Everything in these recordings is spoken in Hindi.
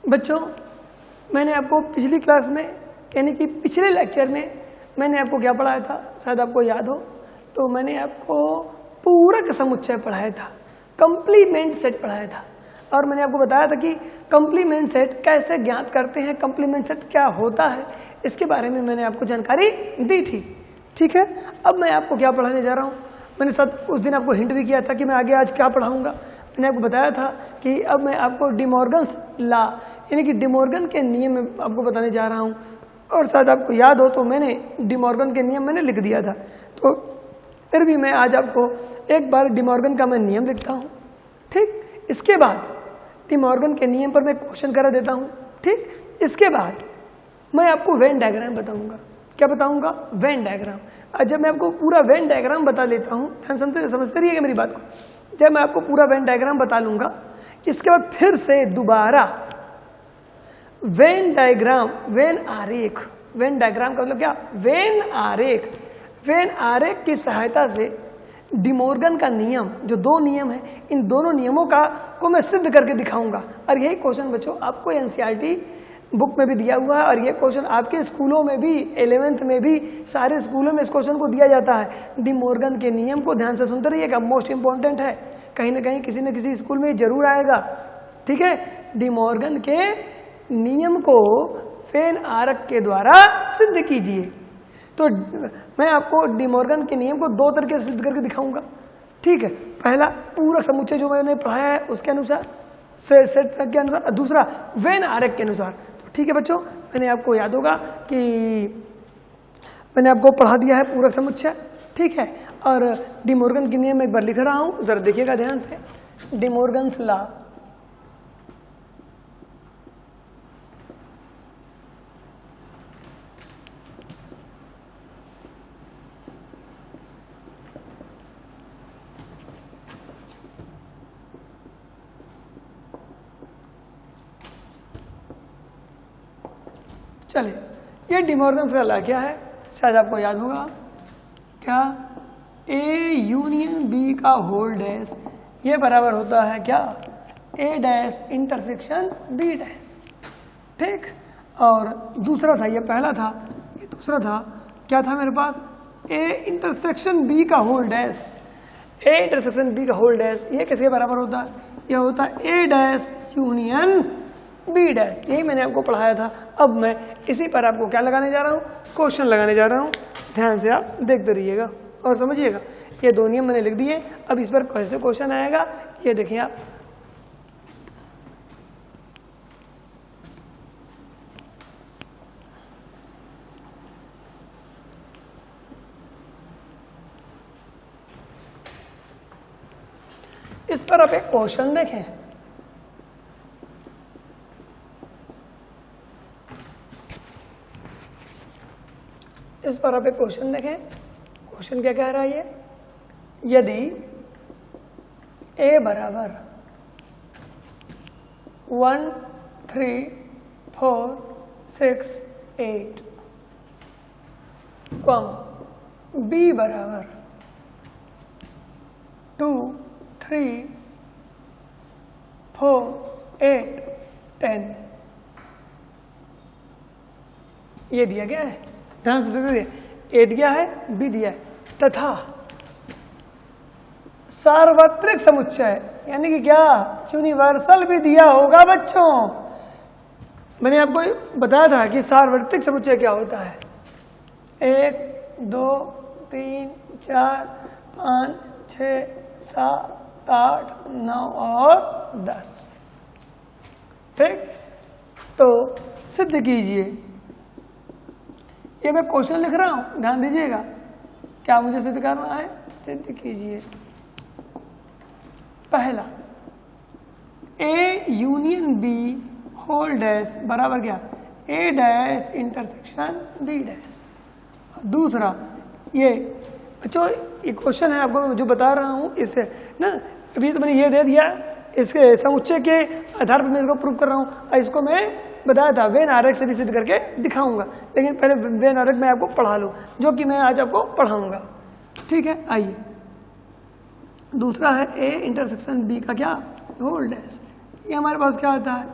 बच्चों, मैंने आपको पिछली क्लास में यानी कि पिछले लेक्चर में मैंने आपको क्या पढ़ाया था, शायद आपको याद हो तो मैंने आपको पूरक समुच्चय पढ़ाया था, कंप्लीमेंट सेट पढ़ाया था। और मैंने आपको बताया था कि कंप्लीमेंट सेट कैसे ज्ञात करते हैं, कंप्लीमेंट सेट क्या होता है, इसके बारे में मैंने आपको जानकारी दी थी। ठीक है, अब मैं आपको क्या पढ़ाने जा रहा हूँ। मैंने सब उस दिन आपको हिंट भी किया था कि मैं आगे आज क्या पढ़ाऊँगा। मैंने आपको बताया था कि अब मैं आपको डिमॉर्गन्स लॉ यानी कि डिमॉर्गन के नियम आपको बताने जा रहा हूँ। और शायद आपको याद हो तो मैंने डिमॉर्गन के नियम मैंने लिख दिया था, तो फिर भी मैं आज आपको एक बार डिमॉर्गन का मैं नियम लिखता हूँ। ठीक, इसके बाद डिमॉर्गन के नियम पर मैं क्वेश्चन करा देता हूँ। ठीक, इसके बाद मैं आपको वेन डायग्राम बताऊँगा। क्या बताऊँगा? Venn diagram. आज जब मैं आपको पूरा वेन डायग्राम बता लेता हूँ, ध्यान समझते रहिएगा मेरी बात को। जब मैं आपको पूरा वेन डायग्राम बता लूँगा, इसके बाद फिर से दोबारा वेन डायग्राम, वेन आरेख, वेन डायग्राम का मतलब क्या? वेन आरेख। वेन आरेख की सहायता से डिमॉर्गन का नियम, जो दो नियम है, इन दोनों नियमों को मैं सिद्ध करके दिखाऊंगा। और यही क्वेश्चन बच्चों आपको एनसीईआरटी बुक में भी दिया हुआ है, और ये क्वेश्चन आपके स्कूलों में भी 11th में भी सारे स्कूलों में इस क्वेश्चन को दिया जाता है। डिमॉर्गन के नियम को ध्यान से सुनते रहिएगा, मोस्ट इंपॉर्टेंट है, कहीं ना कहीं किसी न किसी स्कूल में जरूर आएगा। ठीक है, डिमॉर्गन के नियम को वेन आरेख के द्वारा सिद्ध कीजिए। तो मैं आपको डिमॉर्गन के नियम को दो तरीके से सिद्ध करके दिखाऊंगा। ठीक है, पहला पूरक समुच्चय जो मैंने पढ़ाया है उसके अनुसार, सेट के अनुसार, दूसरा वेन आरेख के अनुसार। तो ठीक है बच्चों, मैंने आपको याद होगा कि मैंने आपको पढ़ा दिया है पूरक समुच्चय। ठीक है, और डिमॉर्गन के नियम एक बार लिख रहा हूं, जरा देखिएगा ध्यान से। डिमॉर्गन्स लॉ, चलिए, ये डिमॉर्गन्स का लॉ क्या है, शायद आपको याद होगा। क्या? ए यूनियन बी का होल डैश, ये बराबर होता है क्या? A dash intersection B dash. ठीक, और दूसरा था, ये पहला था, ये दूसरा था, क्या था मेरे पास? ए इंटरसेक्शन बी का whole dash. A intersection B का होल डैश ये किसके बराबर होता है? यह होता है A dash union B dash. यही मैंने आपको पढ़ाया था। अब मैं इसी पर आपको क्या लगाने जा रहा हूँ? क्वेश्चन लगाने जा रहा हूँ। ध्यान से आप देखते रहिएगा और समझिएगा। ये दो नियम मैंने लिख दिए, अब इस पर कैसे क्वेश्चन आएगा ये देखिए आप। इस पर आप एक क्वेश्चन देखें। इस पर आप एक क्वेश्चन देखें। क्वेश्चन क्या कह रहा है ये? यदि a बराबर 1 3 4 6 8 b बराबर 2 3 4 8 10 ये दिया गया है। ध्यान से देखिए, ए दिया है, बी दिया है, तथा सार्वत्रिक समुच्चय यानी कि क्या? यूनिवर्सल भी दिया होगा बच्चों। मैंने आपको बताया था कि सार्वत्रिक समुच्चय क्या होता है। 1 2 3 4 5 6 7 8 9 और 10। ठीक, तो सिद्ध कीजिए। ये मैं क्वेश्चन लिख रहा हूं, ध्यान दीजिएगा। क्या मुझे सिद्ध करना है? सिद्ध कीजिए। पहला, A union B whole dash बराबर क्या? A dash intersection B dash. दूसरा, ये बच्चों ये क्वेश्चन है आपको मैं जो बता रहा हूं इससे ना, अभी तो मैंने ये दे दिया, इसके समुच्चय के आधार पर मैं इसको प्रूव कर रहा हूं, और इसको मैं बताया था वेन आरेख से भी सिद्ध करके दिखाऊंगा। लेकिन पहले वेन आरेख मैं आपको पढ़ा लूँ, जो कि मैं आज आपको पढ़ाऊंगा। ठीक है, आइए। दूसरा है ए इंटरसेक्शन बी का क्या? Whole dash. ये हमारे पास क्या आता है?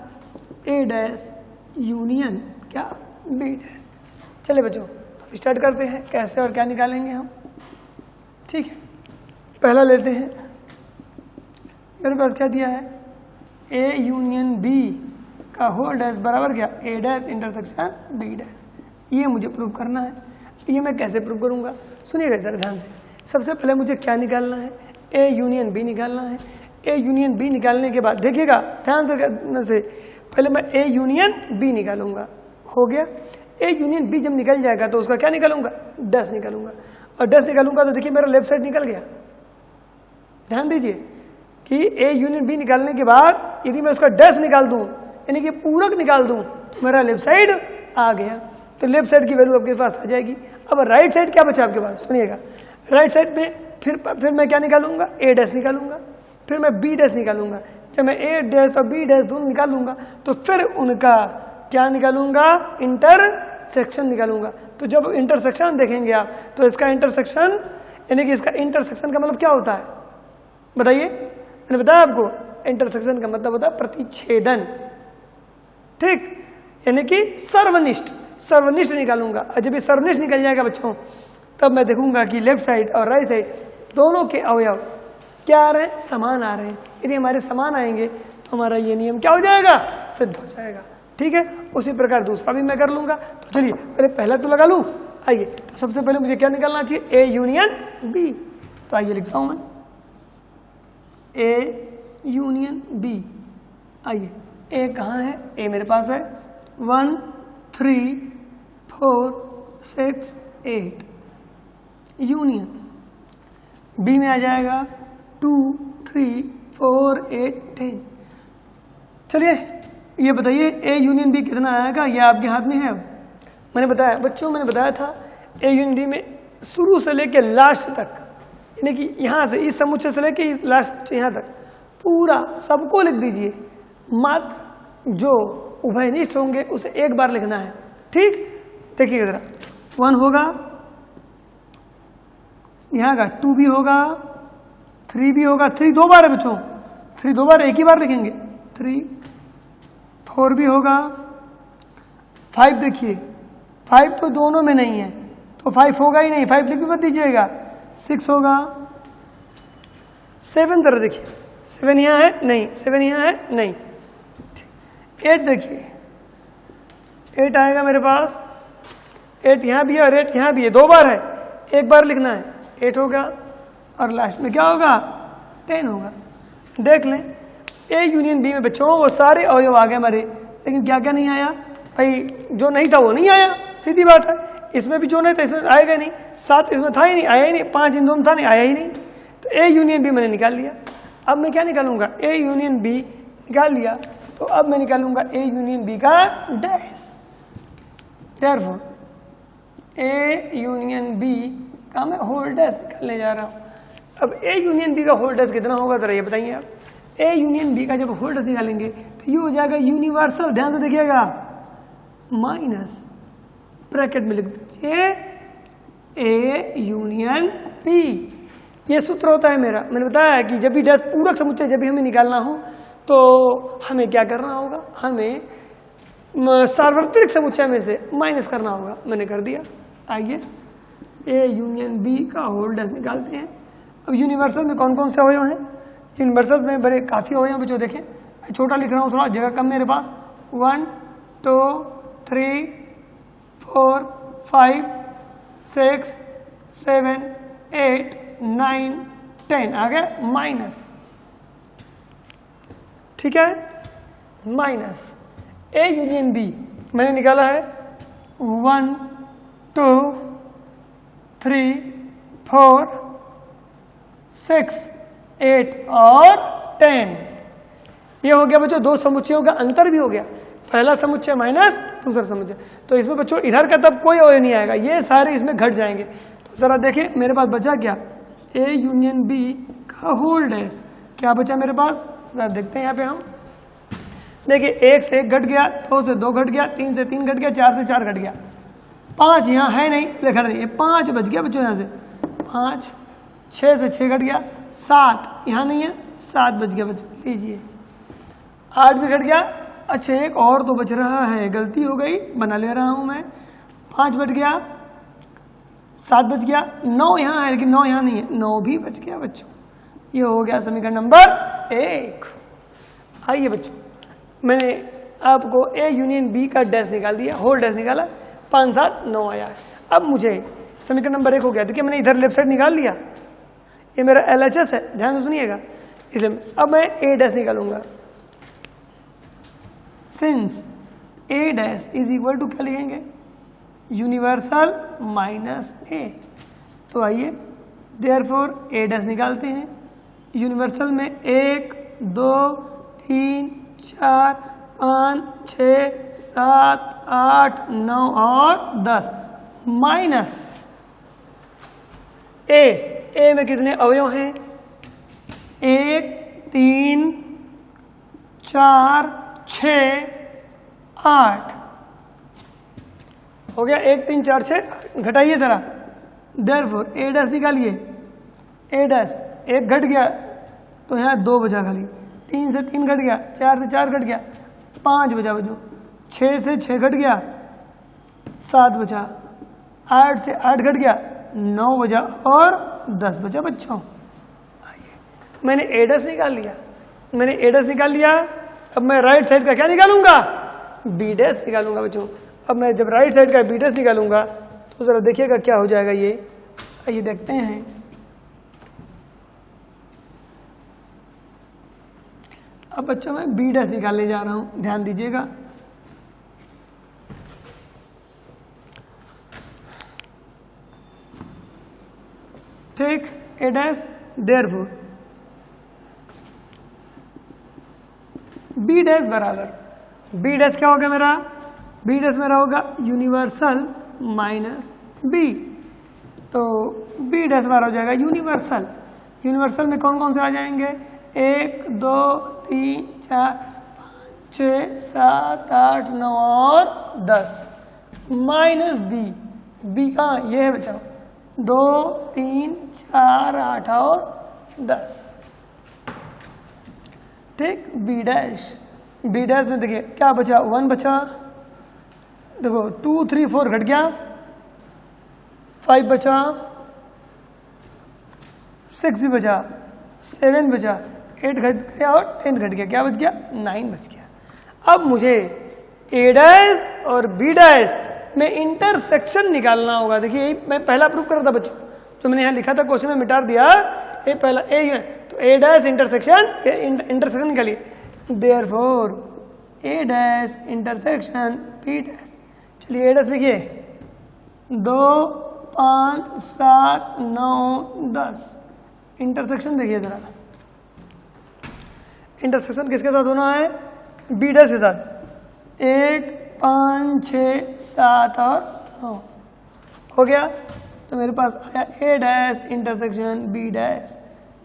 ए डैश यूनियन क्या बी डैश। चलिए बच्चों अब स्टार्ट करते हैं कैसे और क्या निकालेंगे हम। ठीक है, पहला लेते हैं, मेरे पास क्या दिया है, ए यूनियन बी का होल डैश बराबर क्या, A dash intersection B dash. ये मुझे प्रूव करना है। ये मैं कैसे प्रूव करूँगा, सुनिएगा जरा ध्यान से। सबसे पहले मुझे क्या निकालना है, ए यूनियन बी निकालना है। ए यूनियन बी निकालने के बाद देखिएगा ध्यान से, पहले मैं ए यूनियन बी निकालूंगा, हो गया। ए यूनियन बी जब निकल जाएगा तो उसका क्या निकालूंगा, डैश निकालूंगा। और डैश निकालूंगा तो देखिए मेरा लेफ्ट साइड निकल गया। ध्यान दीजिए कि ए यूनियन बी निकालने के बाद यदि मैं उसका डैश निकाल दूं, यानी कि पूरक निकाल दूं, तो मेरा लेफ्ट साइड आ गया। तो लेफ्ट साइड की वैल्यू आपके पास आ जाएगी। अब राइट साइड क्या बचा आपके पास, सुनिएगा। राइट साइड में फिर मैं क्या निकालूंगा, ए डैश निकालूंगा, फिर मैं बी डैश निकालूंगा। जब मैं ए डैश और बी डैश दोनों निकालूंगा तो फिर उनका क्या निकालूंगा, इंटरसेक्शन निकालूंगा। तो जब इंटरसेक्शन देखेंगे आप तो इसका इंटरसेक्शन, यानी कि इसका इंटरसेक्शन का मतलब क्या होता है बताइए। मैंने बताया आपको इंटरसेक्शन का मतलब होता है प्रतिच्छेदन। ठीक, यानी कि सर्वनिष्ठ निकालूंगा। और जब ये सर्वनिष्ठ निकल जाएगा बच्चों, तब मैं देखूंगा कि लेफ्ट साइड और राइट साइड दोनों के अवयव क्या आ रहे हैं, समान आ रहे हैं। यदि हमारे समान आएंगे तो हमारा ये नियम क्या हो जाएगा, सिद्ध हो जाएगा। ठीक है, उसी प्रकार दूसरा भी मैं कर लूंगा। तो चलिए पहले पहला तो लगा लूं। आइए, तो सबसे पहले मुझे क्या निकालना चाहिए, ए यूनियन बी। तो आइए लिखता हूं मैं, ए यूनियन बी। आइए, ए कहाँ है, ए मेरे पास है 1 3 4 6 8, यूनियन बी में आ जाएगा 2 3 4 8 10। चलिए ये बताइए ए यूनियन बी कितना आएगा, ये आपके हाथ में है। मैंने बताया बच्चों, मैंने बताया था ए यूनियन बी में शुरू से लेके लास्ट तक, यानी कि यहाँ से इस समुच्चय से लेके लास्ट यहाँ तक पूरा सबको लिख दीजिए। मात्र जो उभयनिष्ठ होंगे उसे एक बार लिखना है। ठीक, देखिए जरा 1 होगा, यहाँ का 2 भी होगा, 3 भी होगा। 3 2 बार है बच्चों, 3 2 बार, एक ही बार लिखेंगे। 3 4 भी होगा। 5 देखिए, 5 तो दोनों में नहीं है तो 5 होगा ही नहीं, 5 लिख भी मत दीजिएगा। 6 होगा। 7 जरा देखिए, 7 यहाँ है नहीं, 7 यहाँ है नहीं। 8 देखिए, 8 आएगा मेरे पास। 8 यहाँ भी है और 8 यहाँ भी है, 2 बार है, एक बार लिखना है। 8 होगा और लास्ट में क्या होगा, 10 होगा। देख लें ए यूनियन बी में बच्चों वो सारे अवयव आ गए हमारे, लेकिन क्या क्या नहीं आया भाई, जो नहीं था वो नहीं आया, सीधी बात है। इसमें भी जो नहीं था इसमें आएगा नहीं, 7 इसमें था ही नहीं, आया ही नहीं, 5 इन दोनों था नहीं, आया ही नहीं। तो ए यूनियन बी मैंने निकाल लिया। अब मैं क्या निकालूंगा, ए यूनियन बी निकाल लिया, तो अब मैं निकालूंगा ए यूनियन बी का dash. Therefore A union B का मैं होल डैश निकालने जा रहा हूँ। अब ए यूनियन बी का होल डैश कितना होगा जरा ये बताइए आप। ए यूनियन बी का जब होल डैश निकालेंगे तो ये हो जाएगा यूनिवर्सल, ध्यान से देखिएगा, माइनस ब्रैकेट में लिख दीजिए ए यूनियन बी। ये सूत्र होता है मेरा। मैंने बताया कि जब भी डैश पूरक समुच्चय जब भी हमें निकालना हो तो हमें क्या करना होगा, हमें सार्वत्रिक समुच्चय में से माइनस करना होगा। मैंने कर दिया। आइए ए यूनियन बी का होल डैश निकालते हैं। अब यूनिवर्सल में कौन कौन से अवयव हैं, यूनिवर्सल में बड़े काफ़ी अवयव हैं जो देखें, मैं छोटा लिख रहा हूँ, थोड़ा जगह कम मेरे पास। 1 2 3 4 5 6 7 8 9 10 आ गया माइनस। ठीक है, माइनस ए यूनियन बी मैंने निकाला है 1 2 3 4 6 8 और 10। ये हो गया बच्चों, दो समुच्चयों का अंतर भी हो गया, पहला समुच्चय माइनस दूसरा समुच्चय। तो इसमें बच्चों इधर का तब कोई अवयव नहीं आएगा, ये सारे इसमें घट जाएंगे। तो जरा देखें मेरे पास बचा क्या, ए यूनियन बी का होल डैश क्या बचा मेरे पास, जरा देखते हैं यहाँ पे हम। देखिए 1 से 1 घट गया, 2 से 2 घट गया, 3 से 3 घट गया, 4 से 4 घट गया, 5 यहाँ है नहीं, लिखा नहीं, 5 बच गया बच्चों यहाँ से 5, 6 से 6 घट गया, 7 यहाँ नहीं है, 7 बच गया बच्चों, लीजिए 8 भी घट गया, अच्छा एक और तो बच रहा है, गलती हो गई, बना ले रहा हूं मैं। 5 बच गया, 7 बच गया, 9 यहाँ है लेकिन 9 यहाँ नहीं है, 9 भी बच गया बच्चों। ये हो गया समीकरण नंबर 1। आइए बच्चों, मैंने आपको ए यूनियन बी का डैश निकाल दिया, होल डैश निकाला, 5 7 9 आया है। अब मुझे समीकरण नंबर 1 हो गया। देखिए मैंने इधर लेफ्ट साइड निकाल लिया, ये मेरा LHS है, ध्यान से सुनिएगा। इसलिए अब मैं ए डैश निकालूंगा। Since A dash is equal to क्या लिखेंगे, यूनिवर्सल माइनस ए। तो आइए देयरफॉर ए डैश निकालते हैं। यूनिवर्सल में 1 2 3 4 5 6 7 8 9 और 10 माइनस ए में कितने अवयव हैं, 1 3 4 6 8 हो गया। 1 3 4 6 घटाइए जरा, देयरफॉर ए डैश निकालिए। ए डैश 1 घट गया तो यहाँ 2 बचा खाली, 3 से 3 घट गया, 4 से 4 घट गया, 5 बचा बच्चों, 6 से 6 घट गया, 7 बचा, 8 से 8 घट गया, 9 बचा और 10 बचा बच्चों। आइए मैंने ए डैश निकाल लिया, मैंने ए डैश निकाल लिया। अब मैं राइट साइड का क्या निकालूंगा, बी डैश निकालूंगा बच्चों। अब मैं जब राइट साइड का बी डैश निकालूंगा तो जरा देखिएगा क्या हो जाएगा ये। आइए देखते हैं। अब बच्चों मैं बी डैश निकालने जा रहा हूं, ध्यान दीजिएगा। ठीक, ए डैश, देयरफॉर बी डैश बराबर, बी डैश क्या होगा मेरा, बी डैश मेरा होगा यूनिवर्सल माइनस बी। तो बी डैश हमारा हो जाएगा यूनिवर्सल। यूनिवर्सल में कौन कौन से आ जाएंगे, 1 2 3 4 5 6 7 8 9 और 10 माइनस बी। बी कहाँ, ये है बचाओ, 2 3 4 8 और 10। ठीक, बी डैश, बी डैश में देखिए क्या बचा, 1 बचा, देखो 2 3 4 घट गया, 5 बचा, 6 भी बचा, 7 बचा, 8 घट गया और 10 घट गया, क्या बच गया, 9 बच गया। अब मुझे ए डैश और बी डैश में इंटरसेक्शन निकालना होगा। देखिए यही मैं पहला प्रूफ कर रहा था बच्चों, जो मैंने यहाँ लिखा था क्वेश्चन में मिटा दिया, ये पहला ए है, तो ए डैश इंटरसेक्शन निकालिए। देयरफॉर ए डैश इंटरसेक्शन बी डैश। चलिए ए डैश लिखिए, 2 5 7 9 10। इंटरसेक्शन देखिए जरा, इंटरसेक्शन किसके साथ होना है, बी डैश के साथ। 1 5 6 7 और 9 हो गया। तो मेरे पास आया ए डैश इंटरसेक्शन बी डैश।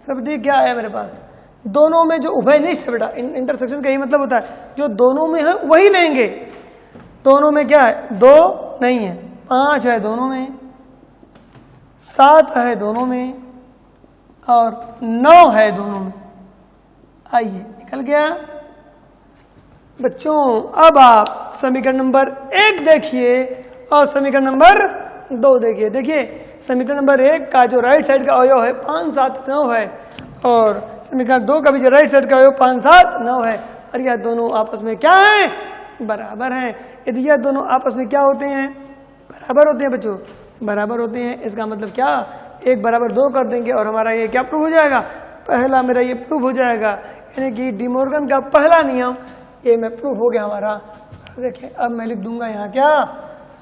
सब देखिए क्या आया मेरे पास, दोनों में जो उभयनिष्ठ है बेटा, इंटरसेक्शन का यही मतलब होता है जो दोनों में है वही लेंगे। दोनों में क्या है, 2 नहीं है, 5 है दोनों में, 7 है दोनों में और 9 है दोनों में। आइए निकल गया बच्चों। अब आप समीकरण नंबर 1 देखिए और समीकरण नंबर 2 देखिए। देखिए समीकरण नंबर 1 का जो राइट साइड का अवयव है 5 7 9 है और समीकरण 2 का भी जो राइट साइड का अवयव 5 7 9 है, और यह दोनों आपस में क्या है, बराबर हैं। यदि यह दोनों आपस में क्या होते हैं, बराबर होते हैं बच्चों, बराबर होते हैं। इसका मतलब क्या, 1 बराबर 2 कर देंगे और हमारा ये क्या प्रूव हो जाएगा, पहला मेरा ये प्रूव हो जाएगा, यानी कि डी मॉर्गन का पहला नियम ये मैं प्रूव हो गया हमारा। देखिए अब मैं लिख दूंगा यहाँ क्या,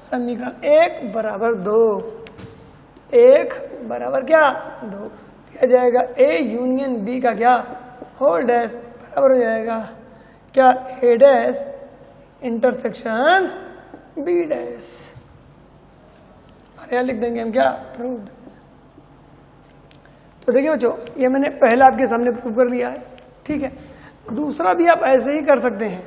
समीकरण 1 बराबर 2, 1 बराबर क्या 2 किया जाएगा। ए यूनियन बी का क्या, होल डैश बराबर हो जाएगा क्या, A dash intersection B dash. और यहाँ लिख देंगे हम क्या, प्रूव्ड। तो देखिए बच्चों ये मैंने पहला आपके सामने प्रूव कर लिया है, ठीक है। दूसरा भी आप ऐसे ही कर सकते हैं,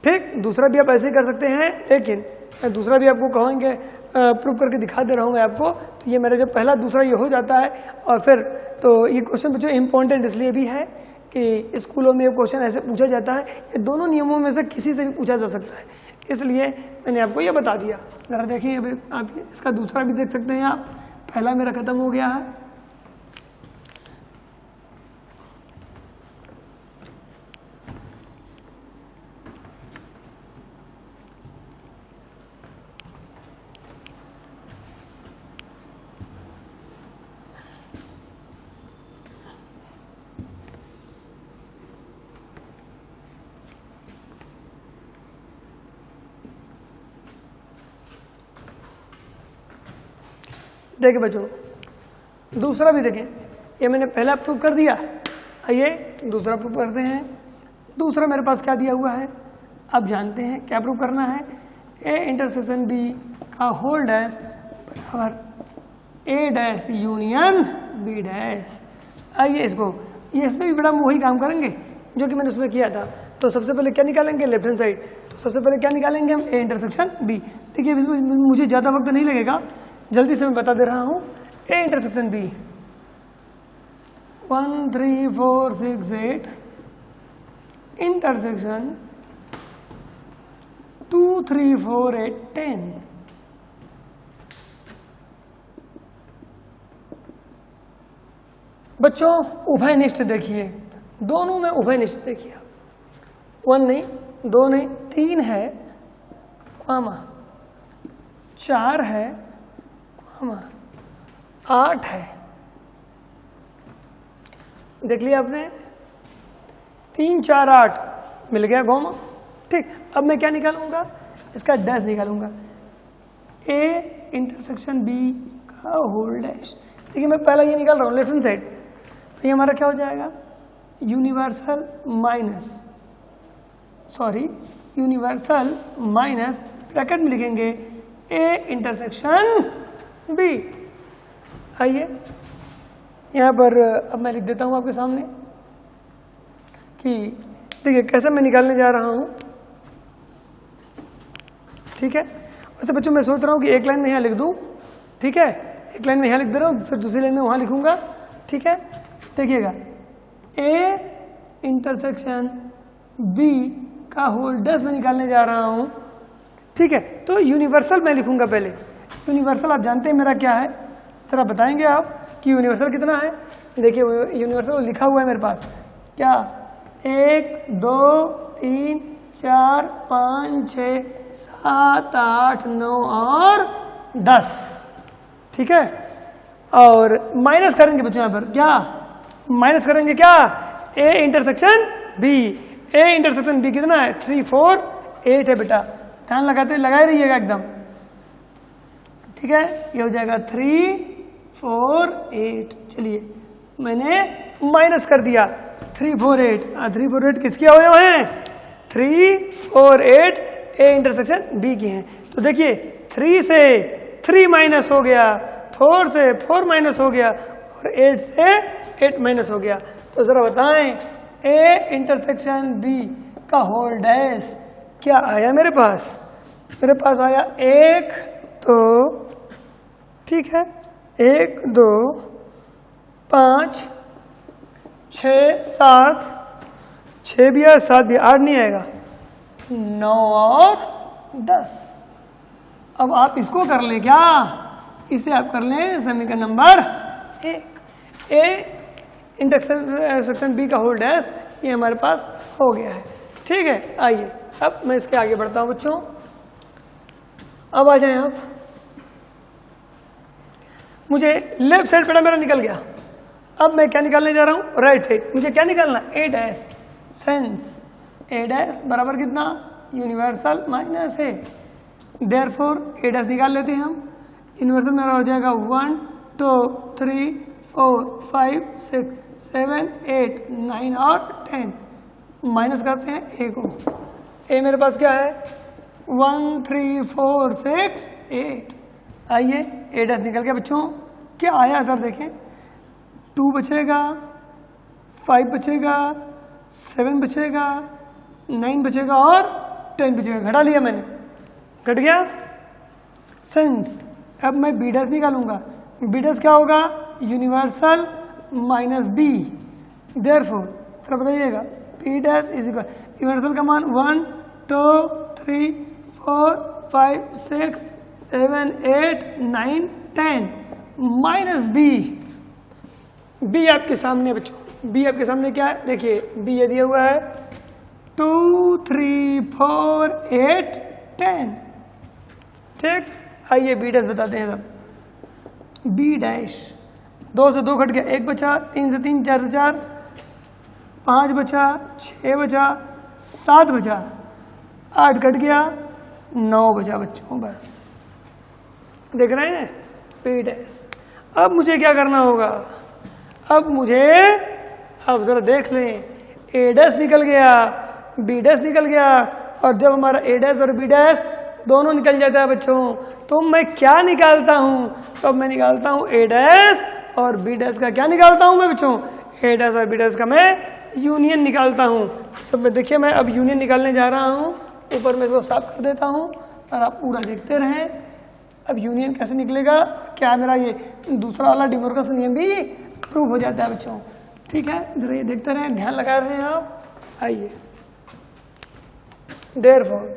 ठीक, दूसरा भी आप ऐसे ही कर सकते हैं, लेकिन मैं दूसरा भी आपको कहेंगे प्रूव करके दिखा दे रहा हूँ मैं आपको। तो ये मेरा जो पहला दूसरा ये हो जाता है, और फिर तो ये क्वेश्चन बच्चों इम्पोर्टेंट इसलिए भी है स्कूलों में क्वेश्चन ऐसे पूछा जाता है, ये दोनों नियमों में से किसी से भी पूछा जा सकता है, इसलिए मैंने आपको ये बता दिया। ज़रा देखिए अभी आप इसका दूसरा भी देख सकते हैं आप। पहला मेरा ख़त्म हो गया है। देखिए बच्चों, दूसरा भी देखें, ये मैंने पहला प्रूव कर दिया, आइए दूसरा प्रूव करते हैं। दूसरा मेरे पास क्या दिया हुआ है, अब जानते हैं क्या प्रूव करना है। ए इंटरसेक्शन बी का होल डैश बराबर ए डैश यूनियन बी डैश। आइए इसको, ये इसमें भी बड़ा वही काम करेंगे जो कि मैंने उसमें किया था। तो सबसे पहले क्या निकालेंगे, लेफ्ट हैंड साइड। तो सबसे पहले क्या निकालेंगे हम, ए इंटरसेक्शन बी। देखिए मुझे ज़्यादा वक्त नहीं लगेगा, जल्दी से मैं बता दे रहा हूं। A intersection B 1 3 4 6 8 intersection 2 3 4 8 10। बच्चों उभयनिष्ठ देखिए, दोनों में उभयनिष्ठ देखिए आप। 1 नहीं, 2 नहीं, 3 है, 4 है, 8 है। देख लिया आपने, 3 4 8 मिल गया कॉमा। ठीक, अब मैं क्या निकालूंगा, इसका डैश निकालूंगा। ए इंटरसेक्शन बी का होल डैश। देखिए मैं पहला ये निकाल रहा हूँ लेफ्ट हैंड साइड, तो ये हमारा क्या हो जाएगा, यूनिवर्सल माइनस ब्रैकेट में लिखेंगे ए इंटरसेक्शन बी। आइए यहाँ पर अब मैं लिख देता हूँ आपके सामने कि देखिए कैसे मैं निकालने जा रहा हूँ। ठीक है, वैसे बच्चों मैं सोच रहा हूँ कि एक लाइन में यहाँ लिख दूँ, ठीक है, एक लाइन में यहाँ लिख दे रहा हूँ, फिर दूसरी लाइन में वहाँ लिखूँगा। ठीक है, देखिएगा, ए इंटरसेक्शन बी का होल डैश मैं निकालने जा रहा हूँ। ठीक है, तो यूनिवर्सल मैं लिखूँगा पहले। यूनिवर्सल आप जानते हैं मेरा क्या है, जरा बताएंगे आप कि यूनिवर्सल कितना है। देखिए यूनिवर्सल लिखा हुआ है मेरे पास, क्या, 1 2 3 4 5 6 7 8 9 और 10। ठीक है, और माइनस करेंगे बच्चों यहाँ पर, क्या माइनस करेंगे, क्या, A intersection B. A intersection B कितना है, 3 4 8 है बेटा, ध्यान लगाए रहिएगा एकदम। ठीक है, ये हो जाएगा 3 4 8। चलिए मैंने माइनस कर दिया 3 4 8। 3 4 8 किसके अवयव हैं, 3 4 8 ए इंटरसेक्शन बी की हैं। तो देखिए 3 से 3 माइनस हो गया, 4 से 4 माइनस हो गया और 8 से 8 माइनस हो गया। तो जरा बताएं ए इंटरसेक्शन बी का होल डैश क्या आया मेरे पास। मेरे पास आया 1 2, ठीक है, 1 2 5 6 7, 6 भी है 7 भी, 8 नहीं आएगा, 9 और 10। अब आप इसको कर लें, क्या इसे आप कर लें समीकरण नंबर 1। ए इंटरसेक्शन बी का होल डैश ये हमारे पास हो गया है। ठीक है, आइए अब मैं इसके आगे बढ़ता हूं बच्चों। अब आ जाएं आप, मुझे लेफ्ट साइड बेटा मेरा निकल गया। अब मैं क्या निकालने जा रहा हूं, राइट साइड। मुझे क्या निकालना, ए डैश सेंस ए डैश बराबर कितना, यूनिवर्सल माइनस ए। देयरफॉर ए डैश निकाल लेते हैं हम। यूनिवर्सल मेरा हो जाएगा 1 2 3 4 5 6 7 8 9 और 10। माइनस करते हैं ए को। ए मेरे पास क्या है, 1 3 4 6 8। आइए ए डैश निकल गया बच्चों। क्या आया सर देखें, 2 बचेगा, 5 बचेगा, 7 बचेगा, 9 बचेगा और 10 बचेगा। घटा लिया मैंने, घट गया सेंस। अब मैं बी डैश निकालूंगा। बी डैश क्या होगा, यूनिवर्सल माइनस बी। देयरफॉर जरा बताइएगा, P dash is equal, universal का मान 1 2 3 4 5 6 7 8 9 10 माइनस बी आपके सामने बच्चों, बी आपके सामने क्या है, देखिए बी ये दिया हुआ है 2 3 4 8 10, ठीक। आइए बी डैश बताते हैं सब। बी डैश 2 से 2 घट गया, 1 बचा, 3 से 3, 4 से 4, 5 बचा, 6 बचा, 7 बचा, 8 घट गया, 9 बचा बच्चों, बस देख रहे हैं बी डैश। अब मुझे क्या करना होगा, अब मुझे, अब जरा देख लें, ए डैश निकल गया, बी डैश निकल गया, और जब हमारा ए डैश और बी डैश दोनों निकल जाता है बच्चों, तो मैं क्या निकालता हूं, तो अब मैं निकालता हूं ए डैश और बी डैश का, क्या निकालता हूं मैं बच्चों, ए डैश और बी डैश का मैं यूनियन निकालता हूं। तो मैं देखिए, मैं अब यूनियन निकालने जा रहा हूं, ऊपर मैं इसको साफ कर देता हूं और आप पूरा देखते रहें। अब यूनियन कैसे निकलेगा, क्या मेरा ये दूसरा वाला डिमोर्गन्स नियम भी प्रूव हो जाता है बच्चों, ठीक है। जरा ये देखते रहें, ध्यान लगा रहे हैं आप। आइए, देयरफॉर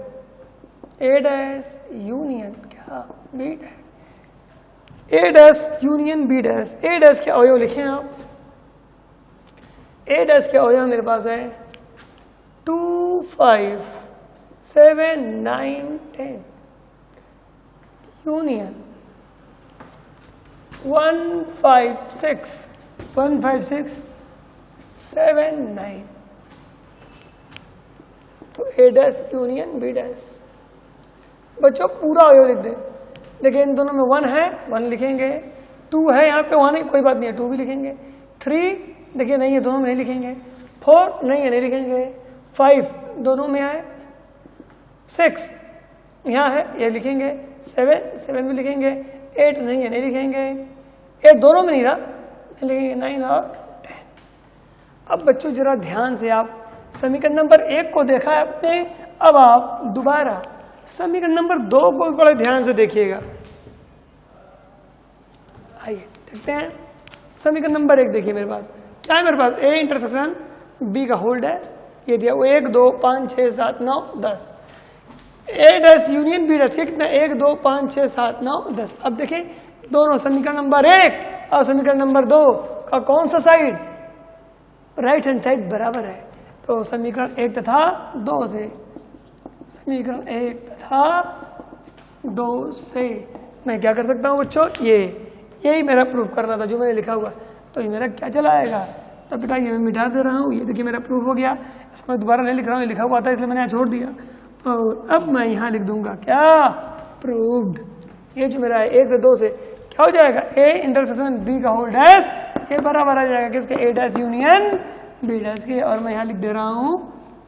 ए डैश यूनियन क्या बी डैश, ए डैश यूनियन बी डैश, ए डैश के अवयव लिखें आप। ए डैश के अवयव मेरे पास है 2 5 7 9 10, यूनियन 1 5 6 7 9, तो ए डैश यूनियन बी डैश। बच्चों पूरा अवयव लिख दें, देखिए इन दोनों में 1 है, 1 लिखेंगे, 2 है यहाँ पे, 1 है, कोई बात नहीं है, 2 भी लिखेंगे, 3 देखिए नहीं है, दोनों में नहीं लिखेंगे, 4 नहीं है, नहीं लिखेंगे, 5 दोनों में है, 6 यहाँ है, ये लिखेंगे, 7 भी लिखेंगे, 8 नहीं है, नहीं लिखेंगे, 8 दोनों में नहीं था, नहीं लिखेंगे, 9 और 10। अब बच्चों जरा ध्यान से आप समीकरण नंबर 1 को देखा है आपने, अब आप दोबारा समीकरण नंबर 2 को भी बड़े ध्यान से देखिएगा। आइए देखते हैं समीकरण नंबर 1, देखिए मेरे पास क्या है, मेरे पास ए इंटरसेक्शन बी का होल डैश, ये दिया 1 2 5 6 7 9 10, ए डैश यूनियन बी डैश, कितना 1 2 5 6 7 9 10। अब देखिए दोनों समीकरण नंबर 1 और समीकरण नंबर 2 का कौन सा साइड, राइट हैंड साइड बराबर है, तो समीकरण 1 तथा 2 से, समीकरण 1 तथा 2 से मैं क्या कर सकता हूँ बच्चों, यही मेरा प्रूफ करना था जो मैंने लिखा हुआ, तो ये मेरा क्या चला आएगा, तो बेटा ये मैं मिटा दे रहा हूँ, ये देखिए मेरा प्रूफ हो गया, इसको मैं दोबारा नहीं लिख रहा हूँ, ये लिखा हुआ था इसलिए मैंने यहाँ छोड़ दिया, और अब मैं यहाँ लिख दूंगा क्या, प्रूव्ड। ये जो मेरा है 1 से 2 से क्या हो जाएगा, ए इंटरसेक्शन बी का होल डैश, ये बराबर आ जाएगा किसके, ए डैश यूनियन बी डैश के, और मैं यहाँ लिख दे रहा हूँ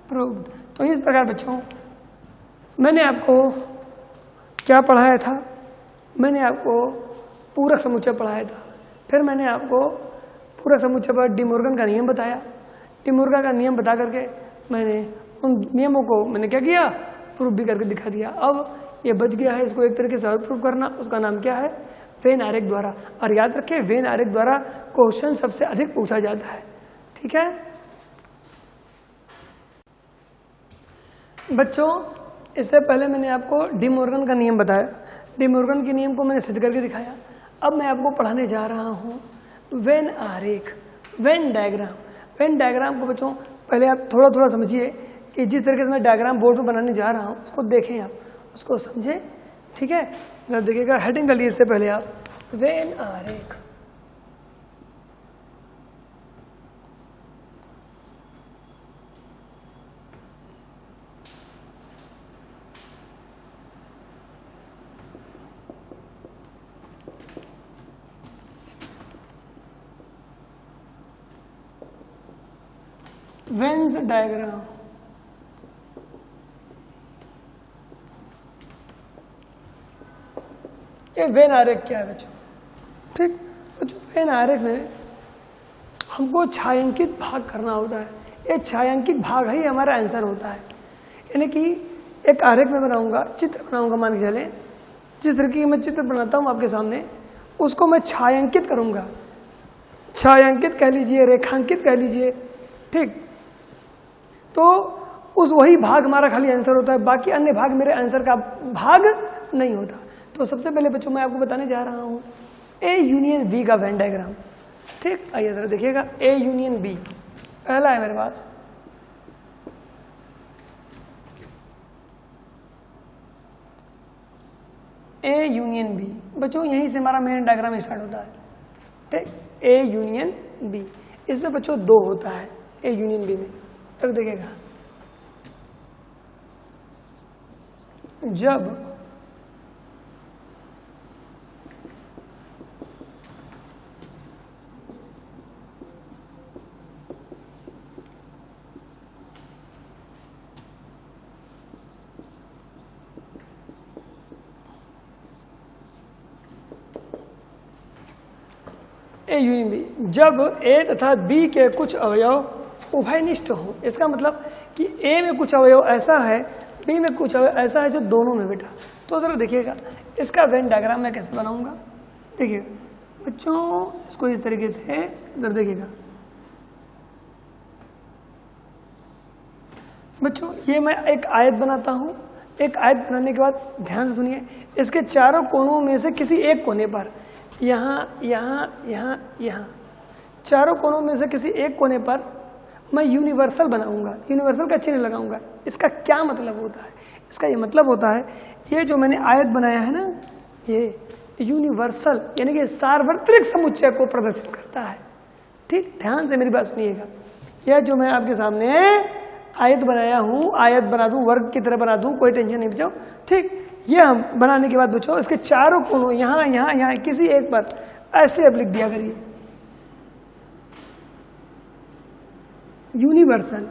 प्रूव्ड। तो इस प्रकार बच्चों मैंने आपको क्या पढ़ाया था, मैंने आपको पूरक समुच्चय पढ़ाया था, फिर मैंने आपको पूरक समुच्चय पर डी मॉर्गन का नियम बताया, डी मॉर्गन का नियम बता करके मैंने उन नियमों को मैंने क्या किया, प्रूफ भी करके दिखा दिया। अब ये बच गया है, इसको एक तरीके से और प्रूफ करना, उसका नाम क्या है, वेन आरेख द्वारा। और याद रखें वेन आरेख द्वारा क्वेश्चन सबसे अधिक पूछा जाता है, ठीक है बच्चों। इससे पहले मैंने आपको डी मॉर्गन का नियम बताया, डी मॉर्गन के नियम को मैंने सिद्ध करके दिखाया। अब मैं आपको पढ़ाने जा रहा हूँ वेन आरेख, वेन डायग्राम। वेन डायग्राम को बच्चों पहले आप थोड़ा थोड़ा समझिए कि जिस तरीके से मैं डायग्राम बोर्ड में बनाने जा रहा हूँ उसको देखें, आप उसको समझें, ठीक है। जरा देखिएगा, हेडिंग कर लिए इससे पहले आप, वेन आरेख। वेन्स डायग्राम, ये वेन आरेख क्या है बच्चों, ठीक बच्चों। वेन आरेख में हमको छायांकित भाग करना होता है, ये छायांकित भाग ही हमारा आंसर होता है। यानी कि एक आरेख में बनाऊंगा, चित्र बनाऊंगा, मान के चलें जिस तरीके की मैं चित्र बनाता हूँ आपके सामने, उसको मैं छायांकित करूंगा, छायांकित कह लीजिए, रेखांकित कह लीजिए, ठीक। तो उस वही भाग हमारा खाली आंसर होता है, बाकी अन्य भाग मेरे आंसर का भाग नहीं होता। तो सबसे पहले बच्चों मैं आपको बताने जा रहा हूँ ए यूनियन बी का वेन डायग्राम। ठीक, आइए जरा देखिएगा, ए यूनियन बी पहला है मेरे पास। ए यूनियन बी बच्चों यहीं से हमारा मेन डायग्राम स्टार्ट होता है। ठीक, ए यूनियन बी, इसमें बच्चों 2 होता है ए यूनियन बी में। फिर देखिएगा, जब ए यूनियन बी, जब ए तथा बी के कुछ अवयव उभयनिष्ठ हो। इसका मतलब कि ए में कुछ अवयव ऐसा है, बी में कुछ अवयव ऐसा है जो दोनों में बेटा। तो जरा देखिएगा इसका वेन डायग्राम मैं कैसे बनाऊंगा। देखिएगा बच्चों, इसको इस तरीके से जरा देखिएगा बच्चों, ये मैं एक आयत बनाता हूँ। एक आयत बनाने के बाद ध्यान से सुनिए, इसके चारों कोनों में से किसी एक कोने पर, यहाँ यहाँ यहाँ यहाँ, चारों कोनों में से किसी एक कोने पर मैं यूनिवर्सल बनाऊंगा, यूनिवर्सल का चिन्ह लगाऊंगा। इसका क्या मतलब होता है? इसका ये मतलब होता है, ये जो मैंने आयत बनाया है ना, ये यूनिवर्सल यानी कि सार्वत्रिक समुच्चय को प्रदर्शित करता है। ठीक, ध्यान से मेरी बात सुनिएगा। यह जो मैं आपके सामने आयत बनाया हूँ, आयत बना दूँ, वर्ग की तरह बना दूँ, कोई टेंशन नहीं बच्चों। ठीक, ये हम बनाने के बाद बच्चों इसके चारों कोनों यहाँ यहाँ यहाँ किसी एक पर ऐसे अब लिख दिया करिए यूनिवर्सल।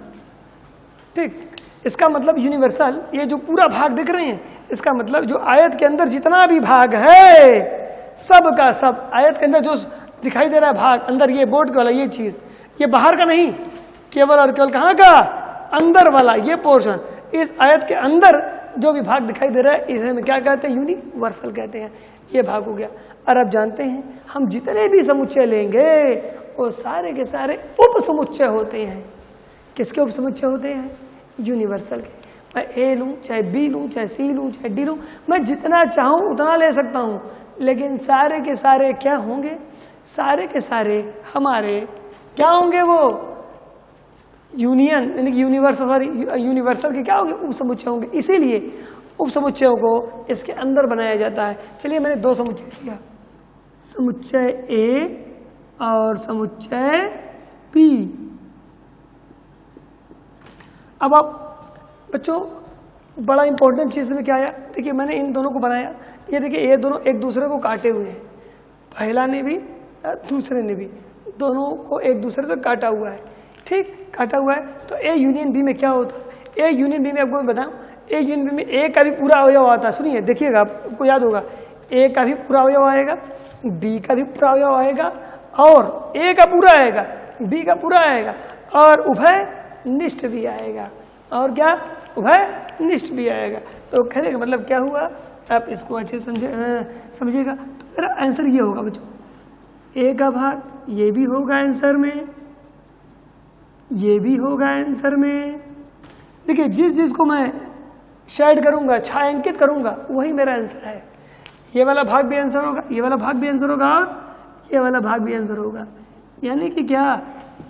ठीक, इसका मतलब यूनिवर्सल, ये जो पूरा भाग दिख रहे हैं, इसका मतलब जो आयत के अंदर जितना भी भाग है सब का सब, आयत के अंदर जो दिखाई दे रहा है भाग अंदर, ये बोर्ड वाला ये चीज, ये बाहर का नहीं, केवल और केवल कहाँ का, अंदर वाला ये पोर्शन, इस आयत के अंदर जो भी भाग दिखाई दे रहा है इसे हम क्या कहते हैं, यूनिवर्सल कहते हैं। ये भाग हो गया। और अब जानते हैं हम जितने भी समुच्चय लेंगे वो सारे के सारे उप समुच्चय होते हैं। किसके उप समुच्चय होते हैं? यूनिवर्सल के। मैं ए लूँ, चाहे बी लूँ, चाहे सी लूँ, चाहे डी लूँ, मैं जितना चाहूँ उतना ले सकता हूँ, लेकिन सारे के सारे क्या होंगे, सारे के सारे हमारे क्या होंगे, वो यूनियन यानी कि यूनिवर्सल, सॉरी यूनिवर्सल के क्या होंगे, उप समुच्चय होंगे। इसीलिए उप समुच्चयों को इसके अंदर बनाया जाता है। चलिए मैंने 2 समुच्चय लिया, समुच्चय ए और समुच्चय बी। अब आप बच्चों बड़ा इंपॉर्टेंट चीज में क्या आया, देखिए मैंने इन दोनों को बनाया, ये देखिए ये दोनों एक दूसरे को काटे हुए हैं, पहला ने भी दूसरे ने भी, दोनों को एक दूसरे से काटा हुआ है। ठीक, काटा हुआ है। तो ए यूनियन बी में क्या होता है, ए यूनियन बी में आपको मैं बताऊं, ए यूनियन बी में ए का भी पूरा अवयव आता है। सुनिए देखिएगा, आपको याद होगा, ए का भी पूरा अवयव आएगा, बी का भी पूरा अवयव आएगा, और ए का पूरा आएगा, बी का पूरा आएगा, और उभय निष्ठ भी आएगा। और क्या, उभय निष्ठ भी आएगा। तो कहने का मतलब क्या हुआ, आप इसको अच्छे समझिएगा। तो मेरा आंसर ये होगा बच्चों, ए का भाग ये भी होगा आंसर में, ये भी होगा आंसर में। देखिए जिस चीज को मैं शेड करूंगा, छायांकित करूंगा, वही मेरा आंसर है। ये वाला भाग भी आंसर होगा, ये वाला भाग भी आंसर होगा, और ये वाला भाग भी आंसर होगा। यानी कि क्या,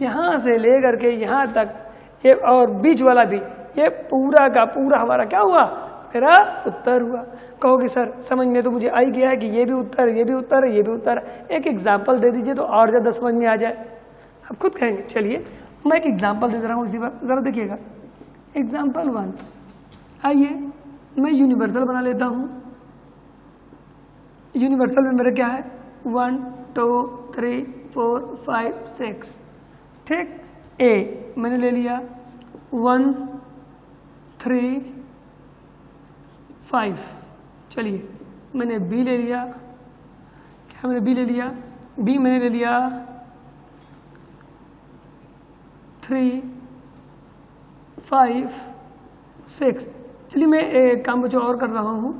यहाँ से लेकर के यहाँ तक ये, और बीच वाला भी, ये पूरा का पूरा हमारा क्या हुआ, मेरा उत्तर हुआ। कहोगे सर समझ में तो मुझे आ ही गया है कि ये भी उत्तर है, ये भी उत्तर है, ये भी उत्तर है। एक एग्जाम्पल दे दीजिए तो और ज़्यादा समझ में आ जाए, आप खुद कहेंगे। चलिए मैं एक एग्जाम्पल दे रहा हूँ इसी बार, ज़रा देखिएगा। एग्जाम्पल 1, आइए मैं यूनिवर्सल बना लेता हूँ। यूनिवर्सल में मेरा क्या है, 1 2 3 4 5 6। ठीक, ए मैंने ले लिया 1 3 5। चलिए मैंने बी ले लिया, क्या मैंने बी ले लिया, बी मैंने ले लिया 3 5 6। चलिए मैं एक काम कुछ और कर रहा हूँ,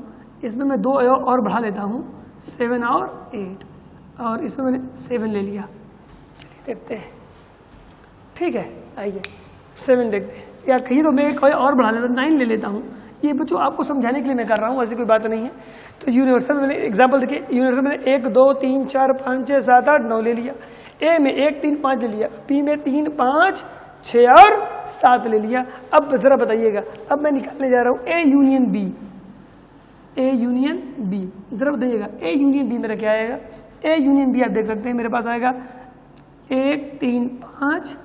इसमें मैं 2 और बढ़ा लेता हूँ, 7 और 8, और इसमें मैंने 7 ले लिया। चलिए देखते हैं, ठीक है, आइए 7 देखते हैं। या कहीं तो मैं कोई और बढ़ा लेता, 9 ले लेता हूँ। ये बच्चों आपको समझाने के लिए मैं कर रहा हूँ, ऐसी कोई बात नहीं है। तो यूनिवर्सल में एग्जाम्पल देखिए, यूनिवर्सल में 1 2 3 4 5 6 7 8 9 ले लिया, ए में 1 3 5 ले लिया, बी में 3 5 6 और 7 ले लिया। अब जरा बताइएगा, अब मैं निकालने जा रहा हूँ A union B, A union B. जरा बताइएगा ए यूनियन बी मेरा क्या आएगा? ए यूनियन बी आप देख सकते हैं मेरे पास आएगा 1 3 5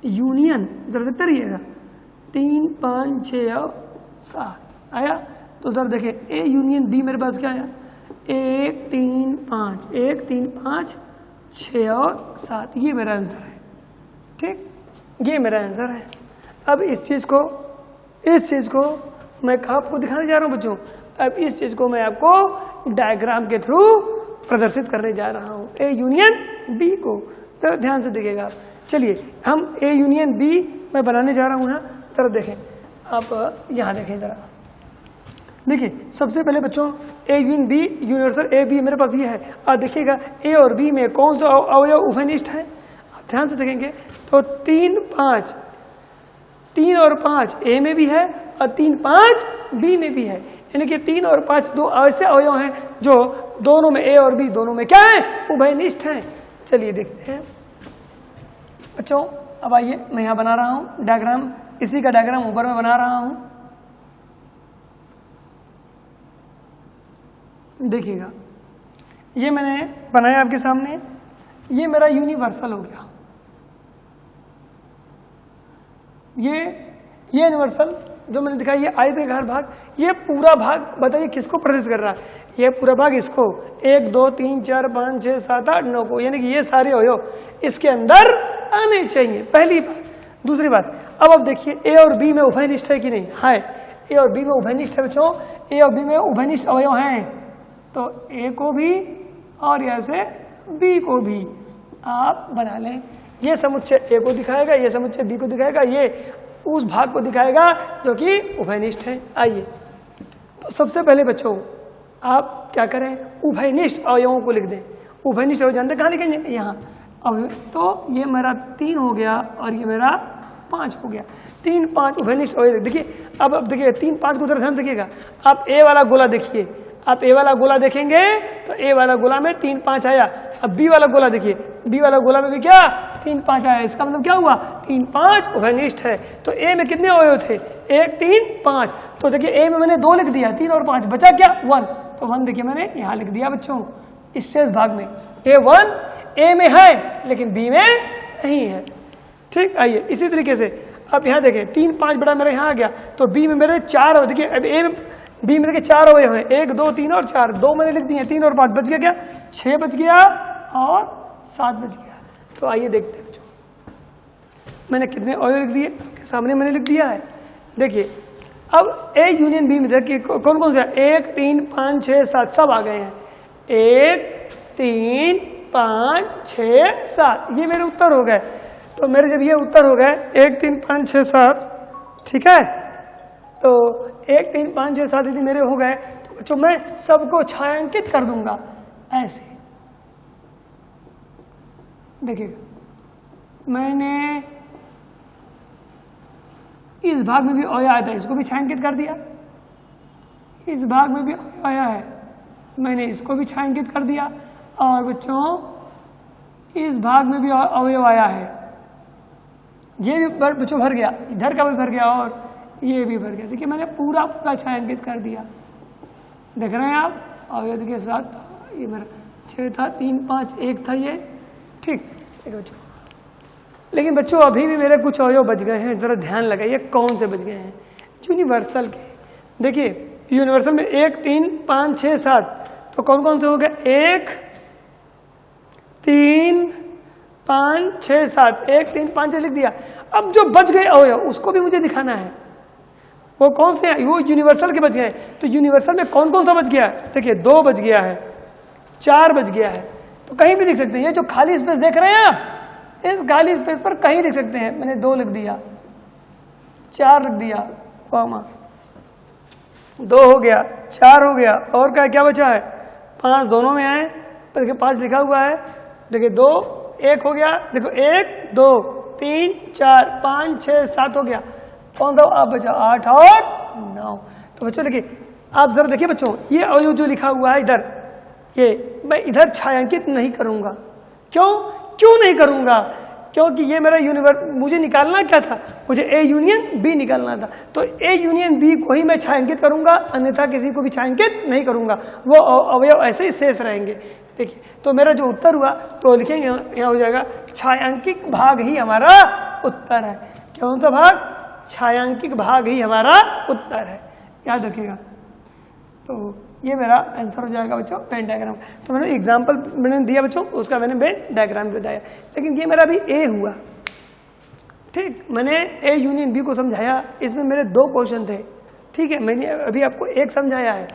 यूनियन, जरा देखते रहिएगा, 3 5 6 और 7 आया। तो जरा देखें ए यूनियन बी मेरे पास क्या आया? 1 3 5 1 3 5 6 और 7, ये मेरा आंसर है। ठीक, ये मेरा आंसर है। अब इस चीज़ को मैं आपको दिखाने जा रहा हूँ बच्चों। अब इस चीज़ को मैं आपको डायग्राम के थ्रू प्रदर्शित करने जा रहा हूँ, ए यूनियन बी को। तो ध्यान से देखिएगा आप। चलिए हम ए यूनियन बी मैं बनाने जा रहा हूँ यहाँ, तरफ देखें आप, यहाँ देखें ज़रा। देखिए सबसे पहले बच्चों A union B, universal A B मेरे पास ये है। और देखिएगा ए और बी में कौन सा अवयव उभयनिष्ठ है, आप ध्यान से देखेंगे तो 3 5, 3 और 5 ए में भी है और 3 5 बी में भी है। यानी कि 3 और 5 दो ऐसे अवयव हैं जो दोनों में, ए और बी दोनों में क्या है? उभयनिष्ठ हैं। चलिए देखते हैं बच्चों। अब आइए मैं यहाँ बना रहा हूँ डायग्राम, इसी का डायग्राम ऊपर में बना रहा हूँ। देखिएगा ये मैंने बनाया आपके सामने, ये मेरा यूनिवर्सल हो गया। ये यूनिवर्सल जो मैंने दिखाया, ये आयताकार भाग, ये पूरा भाग बताइए किसको प्रदर्शित कर रहा है? ये पूरा भाग इसको 1 2 3 4 5 6 7 8 9 को, यानी कि ये सारे अवयव इसके अंदर आने चाहिए, पहली बात। दूसरी बात, अब देखिए ए और बी में उभयनिष्ठ है कि नहीं? है, ए और बी में उभयनिष्ठ है बच्चों। ए और बी में उभयनिष्ठ अवयव हैं, तो ए को भी और ऐसे बी को भी आप बना लें। ये समुच्चय ए को दिखाएगा, ये समुच्चय बी को दिखाएगा, ये उस भाग को दिखाएगा जो कि उभयनिष्ठ है। आइए तो सबसे पहले बच्चों आप क्या करें? उभयनिष्ठ अवयवों को लिख दें। उभयनिष्ठ अवयव जानते कहाँ लिखेंगे? यहाँ। अब तो ये मेरा 3 हो गया और ये मेरा 5 हो गया। 3 5 उभयनिष्ठ अवयव। देखिए अब देखिए 3 5 को ध्यान देखिएगा। आप ए वाला गोला देखिए, आप ए वाला गोला देखेंगे तो ए वाला गोला में 3 5 आया। अब बी वाला गोला देखिए, बी वाला गोला में भी क्या 3 5 आया। इसका मतलब क्या हुआ? 3 5 उभयनिष्ठ है। तो ए में कितने अवयव थे? 1 3 5। तो देखिए ए में मैंने 2 लिख दिया, 3 और 5 बचा क्या? 1। तो 1 देखिए मैंने यहाँ लिख दिया बच्चों इस शेष भाग में। ए 1 ए में है लेकिन बी में नहीं है। ठीक, आइए इसी तरीके से अब यहाँ देखें 3 5 बड़ा मेरा यहाँ आ गया, तो बी में मेरे 4। देखिए अब ए में बी में देखिए 4 अवयव हैं, 1 2 3 और 4। 2 मैंने लिख दिए, 3 और 5 बच गया क्या? 6 बच गया और 7 बच गया। तो आइए देखते हैं बच्चों मैंने कितने अवयव लिख दिए, आपके सामने मैंने लिख दिया है। देखिए अब ए यूनियन बी में देखिए कौन कौन से 1 3 5 6 7 सब आ गए हैं। 1 3 5 6 7 ये मेरे उत्तर हो गए। तो मेरे जब ये उत्तर हो गए 1 3 5 6 7, ठीक है, तो 1 3 5 6 7 यदि मेरे हो गए तो बच्चों मैं सबको छायांकित कर दूंगा ऐसे। देखिएगा मैंने इस भाग में भी अवयव आया था, इसको भी छायांकित कर दिया। इस भाग में भी अवयव आया है, मैंने इसको भी छायांकित कर दिया। और बच्चों इस भाग में भी अवयव आया है, ये भी बच्चों भर गया, इधर का भी भर गया और ये भी भर गया। देखिए मैंने पूरा पूरा छायांकित कर दिया। देख रहे हैं आप, अवयव के साथ था, ये मेरा 6 था, 3 5 1 था ये। ठीक, देखिए बच्चों, लेकिन बच्चों अभी भी मेरे कुछ अवयव बच गए हैं, जरा ध्यान लगाइए कौन से बच गए हैं? यूनिवर्सल के। देखिए यूनिवर्सल में 1 3 5 6 7, तो कौन कौन से हो गए? 1 3 5 6 7, 1 3 5 6 लिख दिया। अब जो बच गए अवयव उसको भी मुझे दिखाना है, वो कौन से हैं? वो यूनिवर्सल के बच गए। तो यूनिवर्सल में कौन कौन सा बच गया? देखिए 2 बच गया है, 4 बच गया है। तो कहीं भी लिख सकते हैं, ये जो खाली स्पेस देख रहे हैं आप, इस खाली स्पेस पर कहीं लिख सकते हैं। मैंने 2 लिख दिया, 4 लिख दिया, 2 हो गया, 4 हो गया, और क्या बचा है? 5 दोनों में आए, देखिए 5 लिखा हुआ है। देखिए 2 1 हो गया, देखो 1 2 3 4 5 6 7 हो गया। कौन सा आप बचा 8 और 9। तो बच्चों देखिए, आप जरा देखिए बच्चों, ये अवयव जो लिखा हुआ है इधर, ये मैं इधर छायांकित नहीं करूंगा। क्यों नहीं करूंगा? क्योंकि ये मेरा मुझे निकालना क्या था, मुझे ए यूनियन बी निकालना था। तो ए यूनियन बी को ही मैं छायांकित करूंगा, अन्यथा किसी को भी छायांकित नहीं करूंगा, वो अवयव ऐसे ही शेष रहेंगे। देखिए, तो मेरा जो उत्तर हुआ तो लिखेंगे यहाँ हो जाएगा छायांकित भाग ही हमारा उत्तर है। कौन सा भाग? छायांकित भाग ही हमारा उत्तर है, याद रखिएगा। तो ये मेरा आंसर हो जाएगा बच्चों वेन डायग्राम। तो मैंने एग्जांपल मैंने दिया बच्चों, उसका मैंने वेन डायग्राम भी बताया। लेकिन ये मेरा भी ए हुआ, ठीक, मैंने ए यूनियन बी को समझाया, इसमें मेरे 2 क्वेश्चन थे, ठीक है। मैंने अभी आपको एक समझाया है,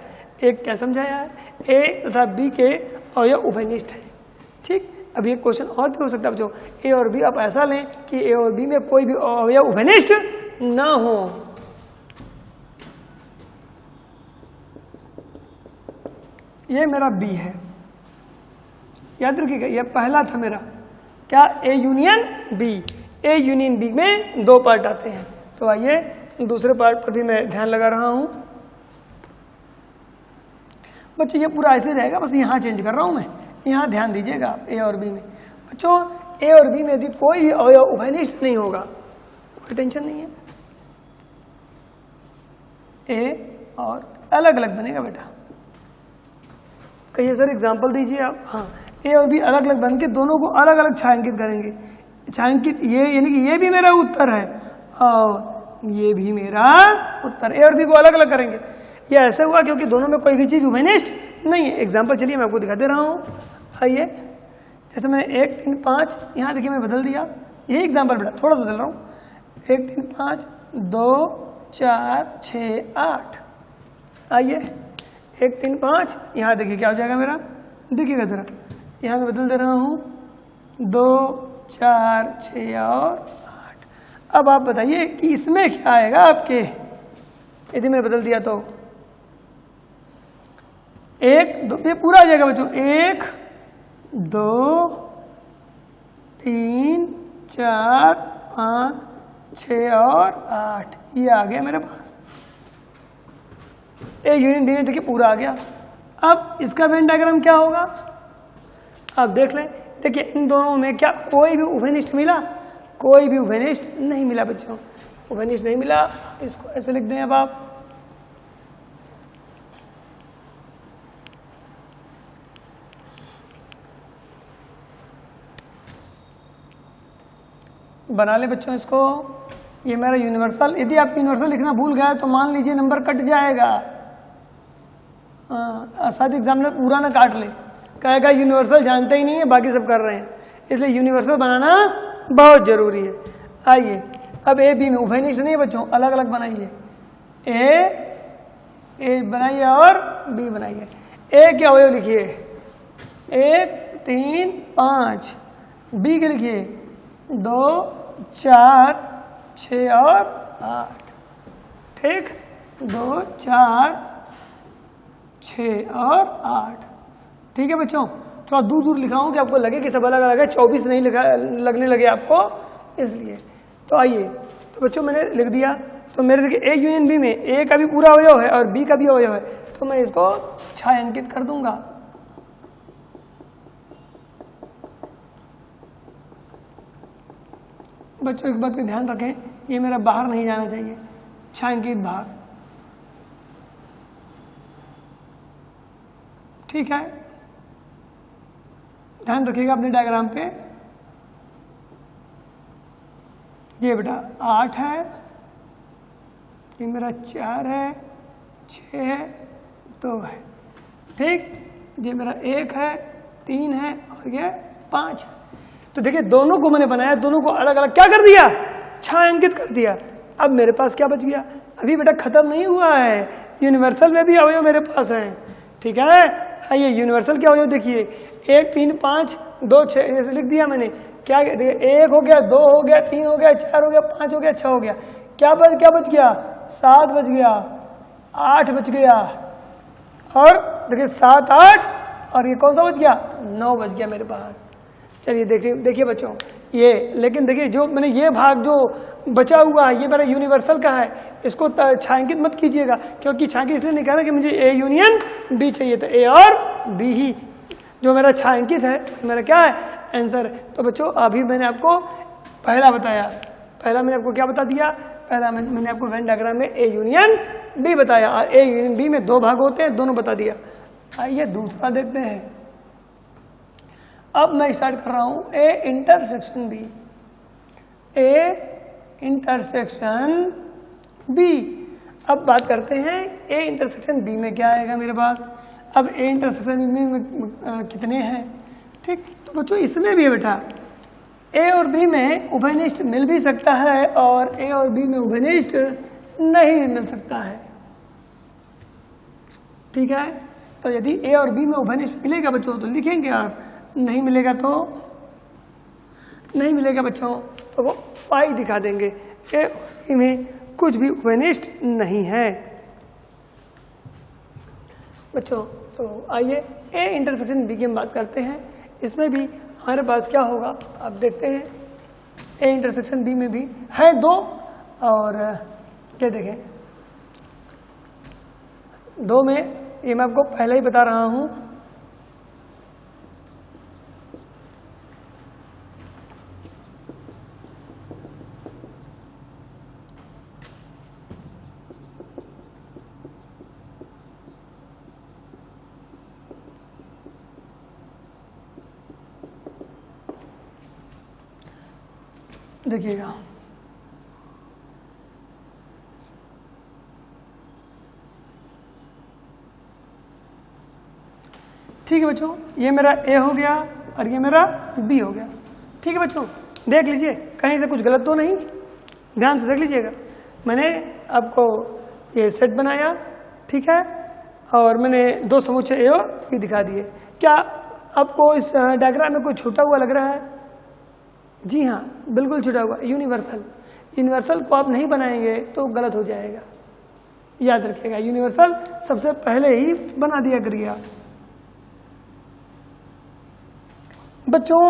एक क्या समझाया है, ए तथा बी के अवयव उभयनिष्ठ है, ठीक। अब एक क्वेश्चन और भी हो सकता है बच्चों, ए और बी आप ऐसा लें कि ए और बी में कोई भी अवयव उभयनिष्ठ ना हो। ये मेरा बी है, याद रखिएगा, ये पहला था मेरा क्या, A union B. A union B में 2 पार्ट आते हैं। तो आइए दूसरे पार्ट पर भी मैं ध्यान लगा रहा हूं बच्चों। ये पूरा ऐसे रहेगा, बस यहां चेंज कर रहा हूं मैं, यहां ध्यान दीजिएगा। ए और बी में बच्चों, ए और बी में यदि कोई भी अवयव उभयनिष्ठ नहीं होगा, कोई टेंशन नहीं है, ए और अलग अलग बनेगा बेटा। कहिए सर एग्जाम्पल दीजिए आप। हाँ, ए और बी अलग अलग बन के दोनों को अलग अलग छायांकित करेंगे। छायांकित ये यानी कि ये भी मेरा उत्तर है और ये भी मेरा उत्तर, ए और बी को अलग अलग करेंगे। ये ऐसे हुआ क्योंकि दोनों में कोई भी चीज उभयनिष्ठ नहीं है। एग्जाम्पल चलिए मैं आपको दिखा दे रहा हूँ। आइए, जैसे मैंने 1 3 5 यहाँ देखिए मैं बदल दिया, यही एग्जाम्पल बेटा, थोड़ा सा बदल रहा हूँ। 1 3 5 2 4 6 8। आइए 1 3 5, यहाँ देखिए क्या हो जाएगा मेरा, देखिएगा जरा, यहाँ मैं बदल दे रहा हूँ 2 4 6 और 8। अब आप बताइए कि इसमें क्या आएगा आपके, यदि मैंने बदल दिया तो 1 2, ये पूरा आ जाएगा बच्चों, 1 2 3 4 5 6 और 8, ये आ गया मेरे पास। ए यूनियन बी में देखिए पूरा आ गया। अब इसका वेन डायग्राम क्या होगा, आप देख लें। देखिए इन दोनों में क्या कोई भी उभयनिष्ठ मिला, कोई भी उभयनिष्ठ नहीं मिला बच्चों, उभयनिष्ठ नहीं मिला। इसको ऐसे लिख दें अब आप, बना ले बच्चों इसको। ये मेरा यूनिवर्सल, यदि आप यूनिवर्सल लिखना भूल गए तो मान लीजिए नंबर कट जाएगा। शायद एग्जामिनर पूरा ना काट ले, कहेगा यूनिवर्सल जानते ही नहीं है, बाकी सब कर रहे हैं, इसलिए यूनिवर्सल बनाना बहुत जरूरी है। आइए अब ए बी में उभयनिष्ठ नहीं है बच्चों, अलग अलग बनाइए। ए बनाइए और बी बनाइए। ए क्या अवयव लिखिए 1 3 5, बी के लिखिए 2 4 6 और 8, ठीक, 2 4 6 और 8, ठीक है बच्चों। थोड़ा दूर दूर लिखा हूं कि आपको लगे कि सब अलग अलग है, 24 नहीं लगने लगे आपको, इसलिए। तो आइए, तो बच्चों मैंने लिख दिया। तो मेरे देखिए ए यूनियन बी में ए का भी पूरा अवयव है और बी का भी अवयव है, तो मैं इसको छायांकित कर दूंगा। बच्चों एक बात का ध्यान रखें, ये मेरा बाहर नहीं जाना चाहिए, छायांकित भाग, ठीक है। ध्यान रखिएगा अपने डायग्राम पे। ये बेटा 8 है, ये मेरा 4 है, 6 है, 2 है, ठीक। ये मेरा 1 है, 3 है और ये 5 है। तो देखिए दोनों को मैंने बनाया, दोनों को अलग अलग क्या कर दिया, छायांकित कर दिया। अब मेरे पास क्या बच गया, अभी बेटा खत्म नहीं हुआ है, यूनिवर्सल में भी अवयव मेरे पास है, ठीक है। आइए यूनिवर्सल क्या अवयव देखिए, 1 3 5 2 6 ऐसे लिख दिया मैंने। क्या देखिए 1 हो गया, 2 हो गया, 3 हो गया, 4 हो गया, 5 हो गया, 6 हो गया, क्या बच गया 7 बच गया, 8 बच गया, और देखिए 7 8 और ये कौन सा बच गया 9 बच गया मेरे पास। चलिए देखिए बच्चों ये, लेकिन देखिए जो मैंने ये भाग जो बचा हुआ है ये मेरा यूनिवर्सल का है, इसको छायांकित मत कीजिएगा, क्योंकि छायांकित इसलिए नहीं कहना कि मुझे ए यूनियन बी चाहिए, तो ए और बी ही जो मेरा छायांकित है मेरा क्या है आंसर। तो बच्चों अभी मैंने आपको पहला बताया, पहला मैंने आपको क्या बता दिया, पहला मैंने आपको वेन डायग्राम में ए यूनियन बी बताया, और ए यूनियन बी में दो भाग होते हैं, दोनों बता दिया। आइए दूसरा देखते हैं। अब मैं स्टार्ट कर रहा हूं A intersection B, A intersection B. अब बात करते हैं ए इंटरसेक्शन बी में क्या आएगा मेरे पास। अब ए इंटरसेक्शन बी में कितने हैं, ठीक। तो बच्चों इसमें भी है बेटा, ए और बी में उभयनिष्ठ मिल भी सकता है और ए और बी में उभयनिष्ठ नहीं मिल सकता है, ठीक है। तो यदि ए और बी में उभयनिष्ठ मिलेगा बच्चों तो लिखेंगे आप, नहीं मिलेगा तो नहीं मिलेगा बच्चों तो वो फाई दिखा देंगे। ए और बी में कुछ भी उभयनिष्ठ नहीं है बच्चों। तो आइए ए इंटरसेक्शन बी की हम बात करते हैं। इसमें भी हमारे पास क्या होगा आप देखते हैं, ए इंटरसेक्शन बी में भी है दो, और क्या देखें दो में ये मैं आपको पहले ही बता रहा हूं, देखिएगा ठीक है बच्चों, ये मेरा ए हो गया और ये मेरा बी हो गया, ठीक है बच्चों। देख लीजिए कहीं से कुछ गलत तो नहीं, ध्यान से देख लीजिएगा। मैंने आपको ये सेट बनाया, ठीक है, और मैंने दो समुच्चय ए और बी दिखा दिए। क्या आपको इस डायग्राम में कोई छूटा हुआ लग रहा है? जी हाँ, बिल्कुल छूटा हुआ। यूनिवर्सल, यूनिवर्सल को आप नहीं बनाएंगे तो गलत हो जाएगा, याद रखिएगा। यूनिवर्सल सबसे पहले ही बना दिया करिए आप बच्चों।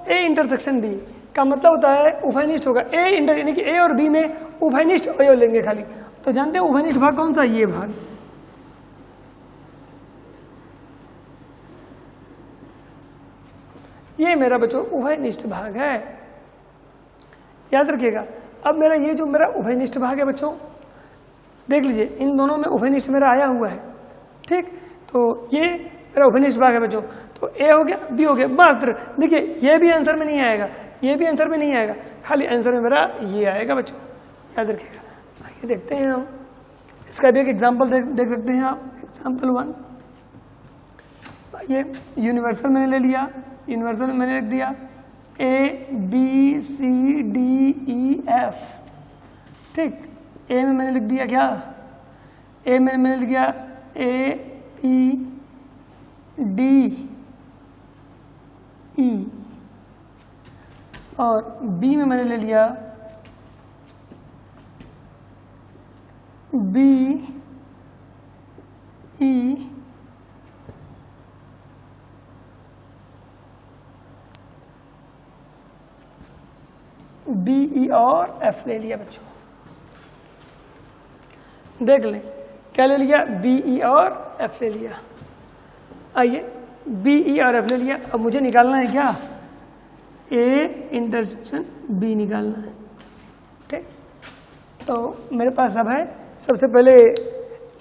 ए इंटरसेक्शन बी का मतलब होता है उभयनिष्ठ होगा। ए इंटर यानी कि ए और बी में उभयनिष्ठ अवयव लेंगे खाली। तो जानते हैं उभयनिष्ठ भाग कौन सा? ये भाग, ये मेरा बच्चों उभयनिष्ठ भाग है, याद रखिएगा। अब मेरा ये जो मेरा उभयनिष्ठ भाग है बच्चों, देख लीजिए इन दोनों में उभयनिष्ठ मेरा आया हुआ है, ठीक। तो ये मेरा उभयनिष्ठ भाग है बच्चों। तो ए हो गया, बी हो गया, बस। देखिए ये भी आंसर में नहीं आएगा, ये भी आंसर में नहीं आएगा, खाली आंसर में मेरा ये आएगा बच्चों, याद रखिएगा। आइए देखते हैं हम इसका भी एक एग्जाम्पल देख सकते हैं आप। एग्जाम्पल 1, ये यूनिवर्सल मैंने ले लिया, यूनिवर्सल में मैंने लिख दिया A B C D E F, ठीक। ए में मैंने लिख दिया क्या? ए में मैंने लिख दिया ए बी डी ई, और बी में मैंने ले लिया बी ई बी ई और एफ ले लिया बच्चों। देख लें क्या ले लिया, बी ई और एफ ले लिया। आइए बी ई और एफ ले लिया। अब मुझे निकालना है क्या? ए इंटरसेक्शन बी निकालना है, ठीक। तो मेरे पास अब है, सबसे पहले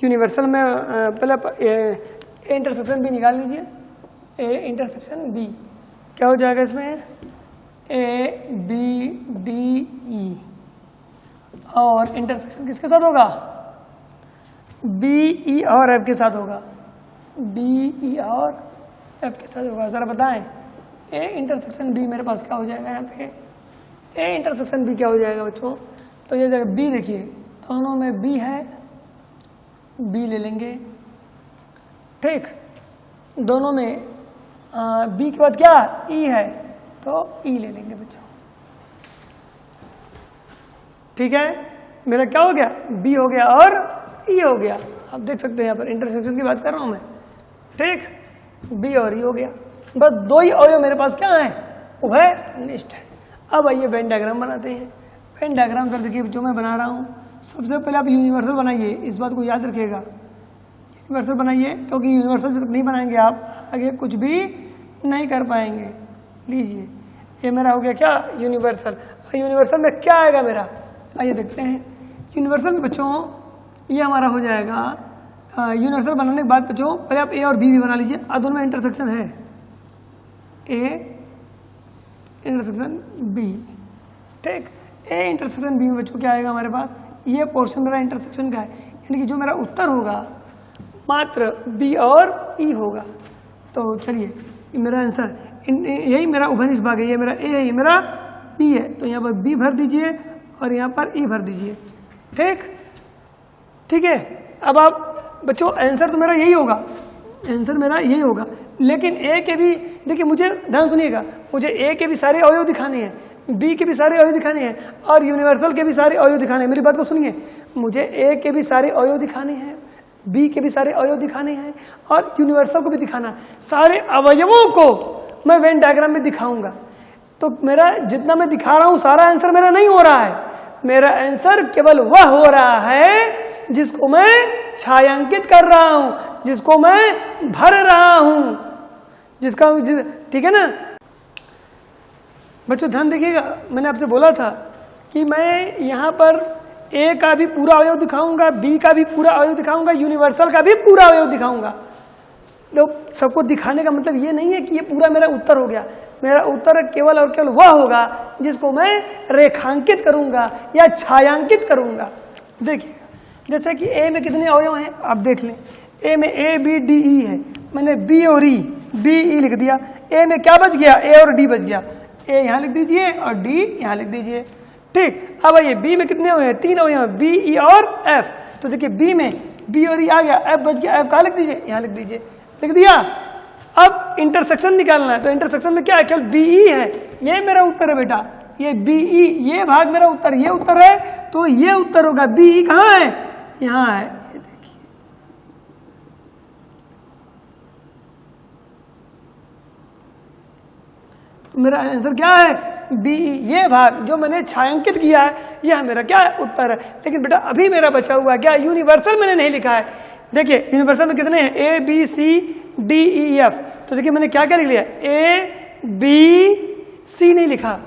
यूनिवर्सल में पहले ए इंटरसेक्शन बी निकाल लीजिए। ए इंटरसेक्शन बी क्या हो जाएगा इसमें? ए बी डी ई, और इंटरसेक्शन किसके साथ होगा? बी ई और एफ के साथ होगा, बी ई और एफ के साथ होगा। जरा बताएं ए इंटरसेक्शन बी मेरे पास क्या हो जाएगा? यहाँ पे ए इंटरसेक्शन बी क्या हो जाएगा बच्चों? तो ये जगह बी, देखिए दोनों में बी है, बी ले लेंगे, ठीक। दोनों में बी के बाद क्या ई है, तो ई ले लेंगे बच्चों, ठीक है। मेरा क्या हो गया? बी हो गया और ई हो गया। आप देख सकते हैं यहाँ पर इंटरसेक्शन की बात कर रहा हूं मैं, ठीक। बी और ई हो गया। बस दो ही अवयव मेरे पास क्या है? उभयनिष्ठ है। अब आइए वेन डायग्राम बनाते हैं। वेन डायग्राम कर देखिए जो मैं बना रहा हूँ, सबसे पहले आप यूनिवर्सल बनाइए, इस बात को याद रखिएगा। यूनिवर्सल बनाइए, क्योंकि यूनिवर्सल जब नहीं बनाएंगे आप आगे कुछ भी नहीं कर पाएंगे। लीजिए ये मेरा हो गया क्या, यूनिवर्सल। यूनिवर्सल में क्या आएगा मेरा, आइए देखते हैं। यूनिवर्सल में बच्चों ये हमारा हो जाएगा, यूनिवर्सल बनाने के बाद बच्चों पहले आप ए और बी भी बना लीजिए। दोनों में इंटरसेक्शन है, ए इंटरसेक्शन बी, ठीक। ए इंटरसेक्शन बी में बच्चों क्या आएगा हमारे पास, ये पोर्शन मेरा इंटरसेक्शन का है, यानी कि जो मेरा उत्तर होगा मात्र बी और ई होगा। तो चलिए मेरा आंसर यही मेरा उभयनिष्ठ भाग है, ये मेरा ए है, ये मेरा बी है, तो यहाँ पर बी भर दीजिए और यहाँ पर ई भर दीजिए, ठीक है। अब आप बच्चों आंसर तो मेरा यही होगा, आंसर मेरा यही होगा। लेकिन ए के भी देखिए, मुझे ध्यान सुनिएगा, मुझे ए के भी सारे अवयव दिखाने हैं, बी के भी सारे अवयव दिखाने हैं और यूनिवर्सल के भी सारे अवयव दिखाने हैं। मेरी बात को सुनिए, मुझे ए के भी सारे अवयव दिखाने हैं, बी के भी सारे अवयव दिखाने हैं और यूनिवर्सल को भी दिखाना है। सारे अवयवों को मैं वेन डायग्राम में दिखाऊंगा। तो मेरा जितना मैं दिखा रहा हूं सारा आंसर मेरा नहीं हो रहा है, मेरा आंसर केवल वह हो रहा है जिसको मैं छायांकित कर रहा हूं, जिसको मैं भर रहा हूं, ठीक है ना बच्चों। ध्यान देखिएगा, मैंने आपसे बोला था कि मैं यहाँ पर ए का भी पूरा अवयव दिखाऊंगा, बी का भी पूरा अवयव दिखाऊंगा, यूनिवर्सल का भी पूरा अवयव दिखाऊंगा। तो सबको दिखाने का मतलब ये नहीं है कि ये पूरा मेरा उत्तर हो गया। मेरा उत्तर केवल और केवल वह होगा जिसको मैं रेखांकित करूंगा या छायांकित करूंगा। देखिएगा, जैसे कि ए में कितने अवयव हैं आप देख लें। ए में ए बी डी ई है, मैंने बी और ई, बी ई लिख दिया। ए में क्या बच गया, ए और डी बच गया। ए यहाँ लिख दीजिए और डी यहाँ लिख दीजिए, ठीक। अब आइए बी में कितने अवयव हैं, 3 अवयव हैं, बी ई और एफ। तो देखिए बी में बी और ई आ गया, एफ बच गया, एफ कहाँ लिख दीजिए, यहाँ लिख दीजिए, लिख दिया। अब इंटरसेक्शन निकालना है, तो इंटरसेक्शन में क्या है, केवल बी ई है, ये मेरा उत्तर है बेटा, ये बी ई, ये भाग मेरा उत्तर, ये उत्तर है, तो ये उत्तर होगा। बी ई कहाँ है, यहाँ है, ये देखिए। तो मेरा आंसर क्या है, बी ई, ये भाग जो मैंने छायांकित किया है यह मेरा क्या है, उत्तर है। लेकिन बेटा अभी मेरा बचा हुआ क्या, यूनिवर्सल मैंने नहीं लिखा है। देखिए यूनिवर्सल में कितने हैं, A B C D E F. तो देखिए मैंने क्या क्या लिख लिया, ए बी सी नहीं लिखा,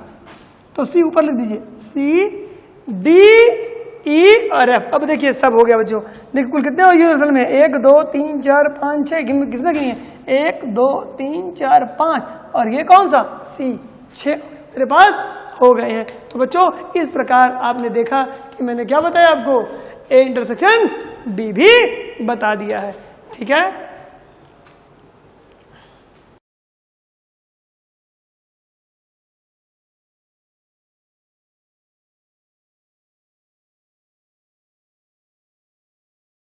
तो सी ऊपर लिख दीजिए, सी डी ई और एफ। अब देखिए सब हो गया बच्चों। देखिए कुल कितने हो यूनिवर्सल में, 1 2 3 4 5 6, किसमें गिनी है, 1 2 3 4 5, और ये कौन सा, सी, 6 मेरे पास हो गए हैं। तो बच्चों इस प्रकार आपने देखा कि मैंने क्या बताया आपको, ए इंटरसेक्शन बी भी बता दिया है, ठीक है।